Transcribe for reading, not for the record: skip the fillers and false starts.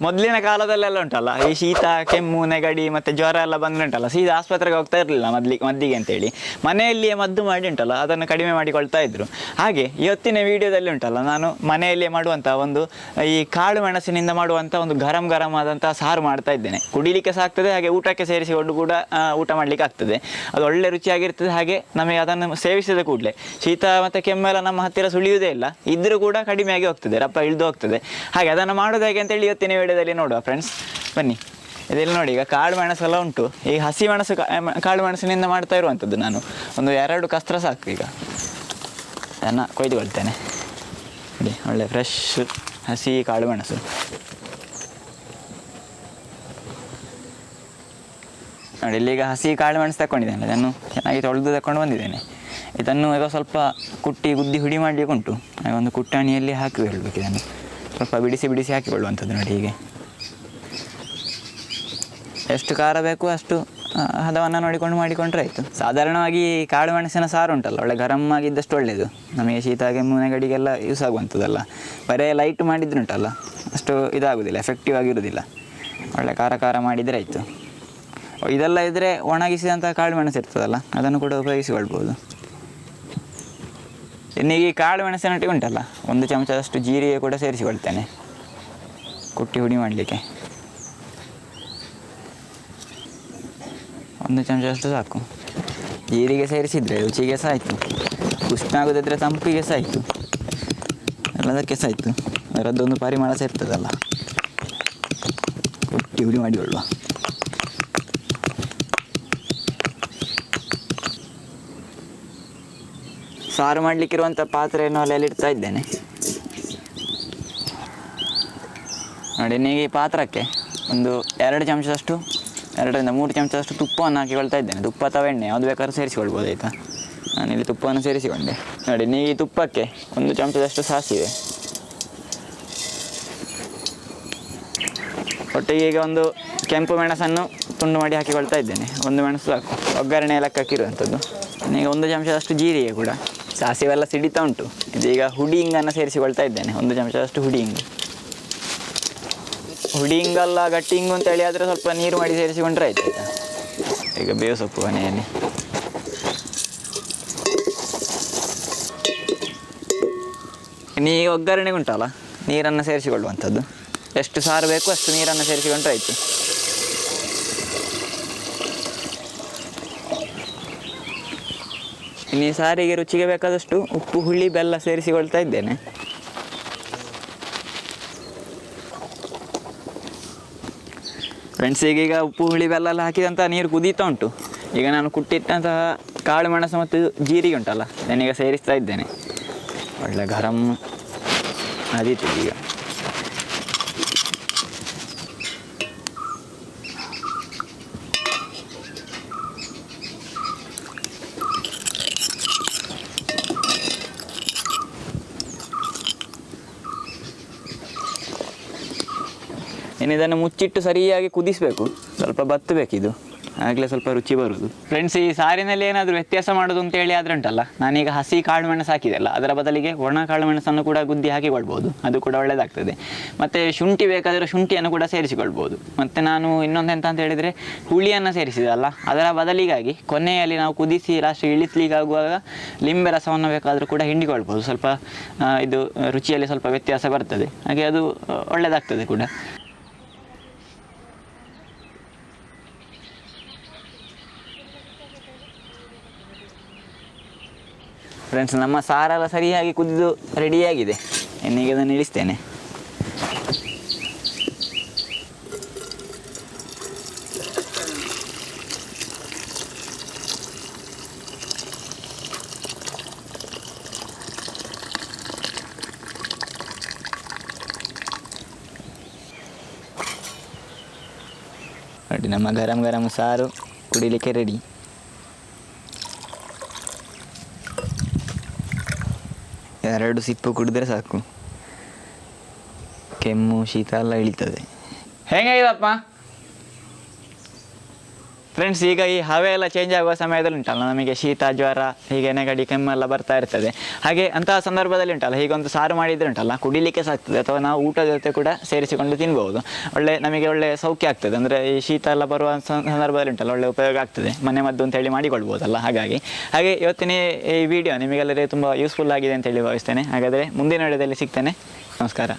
ಮೊದಲಿನ ಕಾಲದಲ್ಲೆಲ್ಲ ಉಂಟಲ್ಲ ಈ ಶೀತ ಕೆಮ್ಮು ನೆಗಡಿ ಮತ್ತು ಜ್ವರ ಎಲ್ಲ ಬಂದರೆ ಉಂಟಲ್ಲ ಸೀದಾ ಆಸ್ಪತ್ರೆಗೆ ಹೋಗ್ತಾ ಇರಲಿಲ್ಲ ಮದ್ದಿಗೆ ಅಂತೇಳಿ ಮನೆಯಲ್ಲಿಯೇ ಮದ್ದು ಮಾಡಿ ಉಂಟಲ್ಲ ಅದನ್ನು ಕಡಿಮೆ ಮಾಡಿಕೊಳ್ತಾ ಇದ್ರು. ಹಾಗೆ ಇವತ್ತಿನ ವಿಡಿಯೋದಲ್ಲಿ ಉಂಟಲ್ಲ ನಾನು ಮನೆಯಲ್ಲಿಯೇ ಮಾಡುವಂಥ ಒಂದು ಈ ಕಾಳು ಮೆಣಸಿನಿಂದ ಮಾಡುವಂಥ ಒಂದು ಗರಂ ಆದಂಥ ಸಾರು ಮಾಡ್ತಾ ಇದ್ದೇನೆ. ಕುಡಿಲಿಕ್ಕೆ ಸಹ ಆಗ್ತದೆ, ಹಾಗೆ ಊಟಕ್ಕೆ ಸೇರಿಸಿಕೊಂಡು ಕೂಡ ಊಟ ಮಾಡಲಿಕ್ಕೆ ಆಗ್ತದೆ. ಅದು ಒಳ್ಳೆ ರುಚಿಯಾಗಿರ್ತದೆ. ಹಾಗೆ ನಮಗೆ ಅದನ್ನು ಸೇವಿಸಿದ ಕೂಡಲೇ ಶೀತ ಮತ್ತು ಕೆಮ್ಮೆಲ್ಲ ನಮ್ಮ ಹತ್ತಿರ ಸುಳಿಯುವುದೇ ಇಲ್ಲ, ಇದ್ದರೂ ಕೂಡ ಕಡಿಮೆಯಾಗಿ ಹೋಗ್ತದೆ, ರಪ್ಪ ಇಳಿದು ಹೋಗ್ತದೆ. ಹಾಗೆ ಅದನ್ನು ಮಾಡೋದು ಹೇಗೆ ಅಂತೇಳಿ ಇವತ್ತಿನ ವಿಡಿಯೋದಲ್ಲಿ ನೋಡುವ ಫ್ರೆಂಡ್ಸ್, ಬನ್ನಿ. ಇದೆಲ್ಲ ನೋಡಿ, ಈಗ ಕಾಳು ಮೆಣಸೆಲ್ಲ ಉಂಟು. ಈ ಹಸಿ ಮೆಣಸು ಕಾಳು ಮೆಣಸಿನಿಂದ ಮಾಡ್ತಾ ಇರುವಂಥದ್ದು ನಾನು. ಒಂದು 2 ಕಸ್ತ್ರ ಸಾಕು. ಈಗ ಅದನ್ನು ಕೊಯ್ದುಕೊಳ್ತೇನೆ. ನೋಡಿ, ಒಳ್ಳೆ ಫ್ರೆಶ್ ಹಸಿ ಕಾಳು ಮೆಣಸು. ನೋಡಿ, ಇಲ್ಲಿಗ ಹಸಿ ಕಾಳು ಮೆಣಸು ತಗೊಂಡಿದ್ದೇನೆ. ಅದನ್ನು ಚೆನ್ನಾಗಿ ತೊಳೆದು ತಗೊಂಡು ಬಂದಿದ್ದೇನೆ. ಇದನ್ನು ಈಗ ಸ್ವಲ್ಪ ಗುದ್ದಿ ಹುಡಿ ಮಾಡಲಿಕ್ಕೆ ಉಂಟು. ಒಂದು ಕುಟ್ಟಾಣಿಯಲ್ಲಿ ಹಾಕಿ ಹೇಳಬೇಕು. ಇದನ್ನು ಸ್ವಲ್ಪ ಬಿಡಿಸಿ ಹಾಕಿಕೊಳ್ಳುವಂಥದ್ದು. ನೋಡಿ, ಹೀಗೆ ಎಷ್ಟು ಖಾರ ಬೇಕು ಅಷ್ಟು ಹದವನ್ನು ನೋಡಿಕೊಂಡು ಮಾಡಿಕೊಂಡ್ರೆ ಆಯಿತು. ಸಾಧಾರಣವಾಗಿ ಕಾಳು ಮೆಣಸಿನ ಸಾರು ಉಂಟಲ್ಲ, ಒಳ್ಳೆ ಗರಂ ಆಗಿದ್ದಷ್ಟು ಒಳ್ಳೆಯದು. ನಮಗೆ ಶೀತ ಕೆಮ್ಮು ನೆಗಡಿಗೆಲ್ಲ ಯೂಸ್ ಆಗುವಂಥದ್ದಲ್ಲ. ಬರೀ ಲೈಟ್ ಮಾಡಿದ್ರುಂಟಲ್ಲ ಅಷ್ಟು ಇದಾಗೋದಿಲ್ಲ, ಎಫೆಕ್ಟಿವ್ ಆಗಿರೋದಿಲ್ಲ. ಒಳ್ಳೆ ಖಾರ ಮಾಡಿದರೆ ಆಯಿತು. ಇದೆಲ್ಲ ಇದ್ದರೆ ಒಣಗಿಸಿದಂಥ ಕಾಳು ಮೆಣಸು ಇರ್ತದಲ್ಲ, ಅದನ್ನು ಕೂಡ ಉಪಯೋಗಿಸಿಕೊಳ್ಬೋದು. ಇನ್ನೀಗ ಈ ಕಾಳು ಮೆಣಸಿನೊಟ್ಟಿಗೆ ಉಂಟಲ್ಲ 1 ಚಮಚದಷ್ಟು ಜೀರಿಗೆ ಕೂಡ ಸೇರಿಸಿಕೊಳ್ತೇನೆ, ಕುಟ್ಟಿ ಹುಡಿ ಮಾಡಲಿಕ್ಕೆ. 1 ಚಮಚದಷ್ಟು ಸಾಕು. ಜೀರಿಗೆ ಸೇರಿಸಿದರೆ ರುಚಿಗೆ ಸಹ ಆಯಿತು, ಉಷ್ಣ ಆಗೋದಿದ್ರೆ ತಂಪಿಗೆ ಸಹ ಆಯಿತು, ಎಲ್ಲದಕ್ಕೆ ಸಹ ಆಯಿತು. ಅದರದ್ದೊಂದು ಪರಿಮಳ ಸಹ ಇರ್ತದಲ್ಲ. ಕುಟ್ಟಿ ಹುಡಿ ಮಾಡಿಕೊಳ್ಳುವ. ಸಾರು ಮಾಡಲಿಕ್ಕಿರುವಂಥ ಪಾತ್ರೆಯನ್ನು ಒಲೆಯಲ್ಲಿ ಇಡ್ತಾ ಇದ್ದೇನೆ. ನೋಡಿ, ನೀವು ಈ ಪಾತ್ರಕ್ಕೆ ಒಂದು 2 ಚಮಚದಷ್ಟು 2 ರಿಂದ 3 ಚಮಚದಷ್ಟು ತುಪ್ಪವನ್ನು ಹಾಕಿಕೊಳ್ತಾ ಇದ್ದೇನೆ. ತುಪ್ಪ ಅಥವಾ ಎಣ್ಣೆ ಯಾವುದು ಬೇಕಾದ್ರೂ ಸೇರಿಸಿಕೊಳ್ಬೋದು, ಆಯಿತಾ. ನಾನಿಲ್ಲಿ ತುಪ್ಪವನ್ನು ಸೇರಿಸಿಕೊಂಡೆ. ನೋಡಿ, ನೀವು ಈ ತುಪ್ಪಕ್ಕೆ 1 ಚಮಚದಷ್ಟು ಸಾಸಿವೆ, ಒಟ್ಟಿಗೆ ಈಗ ಒಂದು ಕೆಂಪು ಮೆಣಸನ್ನು ತುಂಡು ಮಾಡಿ ಹಾಕಿಕೊಳ್ತಾ ಇದ್ದೇನೆ. 1 ಮೆಣಸು ಸಾಕು, ಒಗ್ಗರಣೆ ಲೆಕ್ಕಕ್ಕಿರುವಂಥದ್ದು. ಈಗ 1 ಚಮಚದಷ್ಟು ಜೀರಿಗೆ ಕೂಡ. ಸಾಸಿವೆಲ್ಲ ಸಿಡಿತಾ ಉಂಟು. ಇದೀಗ ಹುಡಿ ಹಿಂಗನ್ನು ಸೇರಿಸಿಕೊಳ್ತಾ ಇದ್ದೇನೆ. 1 ಚಮಚದಷ್ಟು ಹುಡಿ ಹಿಂಗು. ಹುಡಿ ಹಿಂಗಲ್ಲ, ಗಟ್ಟಿ ಹಿಂಗು ಅಂತೇಳಿ ಆದರೆ ಸ್ವಲ್ಪ ನೀರು ಮಾಡಿ ಸೇರಿಸಿಕೊಂಡ್ರೆ ಆಯ್ತು, ಆಯಿತಾ. ಈಗ ಬೇವು ಸೊಪ್ಪು ಮನೆಯಲ್ಲಿ. ಈಗ ಒಗ್ಗರಣೆಗೆ ಉಂಟಲ್ಲ ನೀರನ್ನು ಸೇರಿಸಿಕೊಳ್ಳುವಂಥದ್ದು. ಎಷ್ಟು ಸಾರು ಬೇಕು ಅಷ್ಟು ನೀರನ್ನು ಸೇರಿಸಿಕೊಂಡ್ರೆ ಆಯಿತು. ಇನ್ನು ಈ ಸಾರಿಗೆ ರುಚಿಗೆ ಬೇಕಾದಷ್ಟು ಉಪ್ಪು ಹುಳಿ ಬೆಲ್ಲ ಸೇರಿಸಿಕೊಳ್ತಾ ಇದ್ದೇನೆ. ಫ್ರೆಂಡ್ಸ್, ಈಗ ಉಪ್ಪು ಹುಳಿ ಬೆಲ್ಲ ಎಲ್ಲ ಹಾಕಿದಂಥ ನೀರು ಕುದೀತಾ ಉಂಟು. ಈಗ ನಾನು ಕುಟ್ಟಿಟ್ಟಂತಹ ಕಾಳು ಮೆಣಸು ಮತ್ತು ಜೀರಿಗೆ ಉಂಟಲ್ಲ ನಾನೀಗ ಸೇರಿಸ್ತಾ ಇದ್ದೇನೆ. ಒಳ್ಳೆ ಗರಂ ಆದೀತು ಈಗ. ಇನ್ನು ಇದನ್ನು ಮುಚ್ಚಿಟ್ಟು ಸರಿಯಾಗಿ ಕುದಿಸಬೇಕು, ಸ್ವಲ್ಪ ಬತ್ತಬೇಕಿದು, ಆಗಲೇ ಸ್ವಲ್ಪ ರುಚಿ ಬರುವುದು. ಫ್ರೆಂಡ್ಸ್, ಈ ಸಾರಿನಲ್ಲಿ ಏನಾದರೂ ವ್ಯತ್ಯಾಸ ಮಾಡೋದು ಅಂತೇಳಿ ಆದರೆ ಉಂಟಲ್ಲ, ನಾನೀಗ ಹಸಿ ಕಾಳು ಮೆಣಸು ಹಾಕಿದೆಲ್ಲ ಅದರ ಬದಲಿಗೆ ಒಣ ಕಾಳು ಮೆಣಸನ್ನು ಕೂಡ ಗುದ್ದಿ ಹಾಕಿಕೊಳ್ಬೋದು, ಅದು ಕೂಡ ಒಳ್ಳೆಯದಾಗ್ತದೆ. ಮತ್ತು ಶುಂಠಿ ಬೇಕಾದರೆ ಶುಂಠಿಯನ್ನು ಕೂಡ ಸೇರಿಸಿಕೊಳ್ಬೋದು. ಮತ್ತು ನಾನು ಇನ್ನೊಂದು ಎಂತ ಅಂತ ಹೇಳಿದರೆ ಹುಳಿಯನ್ನು ಸೇರಿಸಿದಲ್ಲ ಅದರ ಬದಲಿಗಾಗಿ ಕೊನೆಯಲ್ಲಿ ನಾವು ಕುದಿಸಿ ಲಾಸ್ಟ್ ಇಳಿಸ್ಲಿಕ್ಕಾಗುವಾಗ ಲಿಂಬೆ ರಸವನ್ನು ಬೇಕಾದರೂ ಕೂಡ ಹಿಂಡಿಕೊಳ್ಬೋದು. ಸ್ವಲ್ಪ ಇದು ರುಚಿಯಲ್ಲಿ ಸ್ವಲ್ಪ ವ್ಯತ್ಯಾಸ ಬರ್ತದೆ, ಹಾಗೆ ಅದು ಒಳ್ಳೆಯದಾಗ್ತದೆ ಕೂಡ. ಫ್ರೆಂಡ್ಸ್, ನಮ್ಮ ಸಾರೆಲ್ಲ ಸರಿಯಾಗಿ ಕುದಿದು ರೆಡಿಯಾಗಿದೆ. ಇನ್ನೀಗ ಅದನ್ನು ಇಳಿಸ್ತೇನೆ. ನೋಡಿ, ನಮ್ಮ ಗರಂ ಸಾರು ಕುಡಿಲಿಕ್ಕೆ ರೆಡಿ. ಎರಡು ಸಿಪ್ಪು ಕುಡಿದ್ರೆ ಸಾಕು, ಕೆಮ್ಮು ಶೀತ ಎಲ್ಲ ಇಳಿತದೆ. ಹೇಗಿದಪ್ಪ ಫ್ರೆಂಡ್ಸ್, ಈಗ ಈ ಹವೆ ಎಲ್ಲ ಚೇಂಜ್ ಆಗುವ ಸಮಯದಲ್ಲಿ ಉಂಟಲ್ಲ, ನಮಗೆ ಶೀತ ಜ್ವರ ಹೀಗೆ ನೆಗಡಿ ಕೆಮ್ಮೆಲ್ಲ ಬರ್ತಾ ಇರ್ತದೆ. ಹಾಗೆ ಅಂತಹ ಸಂದರ್ಭದಲ್ಲಿ ಉಂಟಲ್ಲ, ಹೀಗೊಂದು ಸಾರು ಮಾಡಿದ್ರೆ ಉಂಟಲ್ಲ ಕುಡಿಲಿಕ್ಕೆ ಸಾಗ್ತದೆ, ಅಥವಾ ನಾವು ಊಟದ ಜೊತೆ ಕೂಡ ಸೇರಿಸಿಕೊಂಡು ತಿನ್ಬಹುದು. ನಮಗೆ ಒಳ್ಳೆ ಸೌಖ್ಯ ಆಗ್ತದೆ. ಅಂದರೆ ಈ ಶೀತ ಎಲ್ಲ ಬರುವ ಸಂದರ್ಭದಲ್ಲಿ ಉಂಟಲ್ಲ ಒಳ್ಳೆ ಉಪಯೋಗ ಆಗ್ತದೆ, ಮನೆ ಮದ್ದು ಅಂತೇಳಿ ಮಾಡಿಕೊಳ್ಬೋದಲ್ಲ. ಹಾಗೆ ಇವತ್ತಿನ ಈ ವಿಡಿಯೋ ನಿಮಗೆಲ್ಲರಿಗೆ ತುಂಬ ಯೂಸ್ಫುಲ್ ಆಗಿದೆ ಅಂತೇಳಿ ಭಾವಿಸ್ತೇನೆ. ಹಾಗಾದರೆ ಮುಂದಿನ ವಿಡಿಯೋದಲ್ಲಿ ಸಿಗ್ತೇನೆ. ನಮಸ್ಕಾರ.